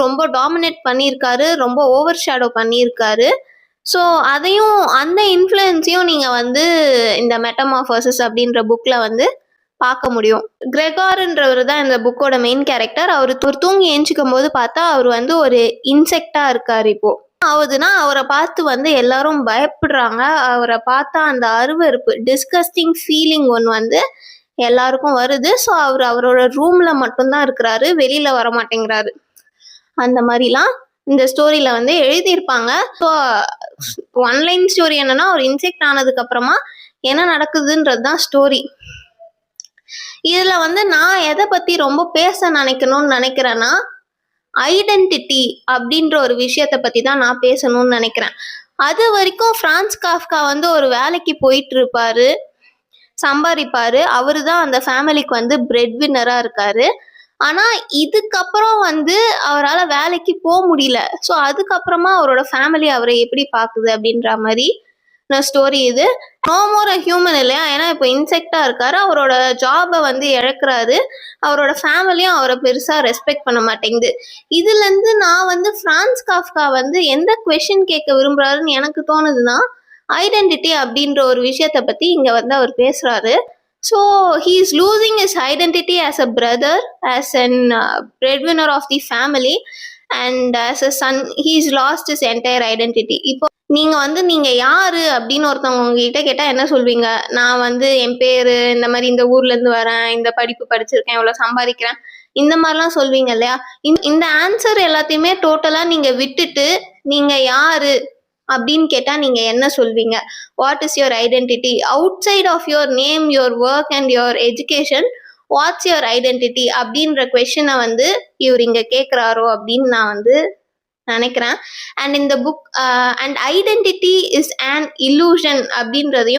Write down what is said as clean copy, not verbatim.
ரொம்ப டாமினேட் பண்ணியிருக்காரு, ரொம்ப ஓவர் ஷேடோ பண்ணியிருக்காரு. ஸோ அதையும் அந்த இன்ஃப்ளூயன்ஸையும் நீங்கள் வந்து இந்த மெட்டமார்ஃபோசிஸ் அப்படின்ற புக்கில் வந்து பார்க்க முடியும். கிரெகார்ன்றவர் தான் இந்த புக்கோட மெயின் கேரக்டர். அவர் தூங்கி ஏஞ்சிக்கும் போது பார்த்தா அவர் வந்து ஒரு இன்செக்டாக இருக்கார். இப்போ ஆகுதுன்னா அவரை பார்த்து வந்து எல்லாரும் பயப்படுறாங்க. அவரை பார்த்தா அந்த அருவருப்பு டிஸ்கஸ்டிங் ஃபீலிங் ஒன்று வந்து எல்லாருக்கும் வருது. ஸோ அவரோட ரூம்ல மட்டும்தான் இருக்கிறாரு, வெளியில வர மாட்டேங்கிறாரு. அந்த மாதிரிலாம் இந்த ஸ்டோரியில வந்து எழுதியிருப்பாங்க. ஸோ ஒன்லைன் ஸ்டோரி என்னன்னா, ஒரு இன்செக்ட் ஆனதுக்கு அப்புறமா என்ன நடக்குதுன்றது தான் ஸ்டோரி. இதுல வந்து நான் எதை பத்தி ரொம்ப பேச நினைக்கணும்னு நினைக்கிறேன்னா, ஐடென்டிட்டி அப்படின்ற ஒரு விஷயத்த பத்தி தான் நான் பேசணும்னு நினைக்கிறேன். அது வரைக்கும் பிரான்ஸ் காஃப்கா வந்து ஒரு வேலைக்கு போயிட்டு இருப்பாரு, சம்பாதிப்பாரு. அவரு தான் அந்த ஃபேமிலிக்கு வந்து பிரெட் வின்னரா இருக்காரு. ஆனா இதுக்கப்புறம் வந்து அவரால் வேலைக்கு போக முடியல. ஸோ அதுக்கப்புறமா அவரோட ஃபேமிலி அவரை எப்படி பார்க்குது அப்படின்ற மாதிரி ஸ்டோரி இது. நோ மோர் அ ஹியூமன் இல்லையா? ஏன்னா இப்போ இன்செக்டா இருக்காரு, அவரோட ஜாபை வந்து இழக்கிறாரு, அவரோட ஃபேமிலியும் அவரை பெருசா ரெஸ்பெக்ட் பண்ண மாட்டேங்குது. இதுல இருந்து நான் வந்து பிரான்ஸ் காஃப்கா வந்து எந்த கொஸ்டின் கேட்க விரும்புறாருன்னு எனக்கு தோணுதுன்னா, ஐடென்டிட்டி அப்படின்ற ஒரு விஷயத்த பத்தி இங்க வந்து அவர் பேசுறாரு. So he is losing his identity as a brother, as an breadwinner of the family, and as a son he's lost his entire identity. இப்போ நீங்க வந்து நீங்க யாரு அப்படின்னு ஒருத்தவங்க உங்ககிட்ட கேட்டா என்ன சொல்வீங்க? நான் வந்து என் பேரு, இந்த மாதிரி இந்த ஊர்ல இருந்து வரேன், இந்த படிப்பு படிச்சிருக்கேன், இவ்வளவு சம்பாதிக்கிறேன், இந்த மாதிரிலாம் சொல்வீங்க இல்லையா? இந்த ஆன்சர் எல்லாத்தையுமே டோட்டலா நீங்க விட்டுட்டு நீங்க யாரு அப்படின்னு கேட்டா நீங்க என்ன சொல்வீங்க? What is your identity out of your name, your work and your education? What's your identity அப்படின்ற கொஸ்டினை வந்து இவர் இங்க கேட்கிறாரோ அப்படின்னு நான் வந்து நினைக்கிறேன். அண்ட் இந்த book and identity is an illusion அப்படின்றதையும்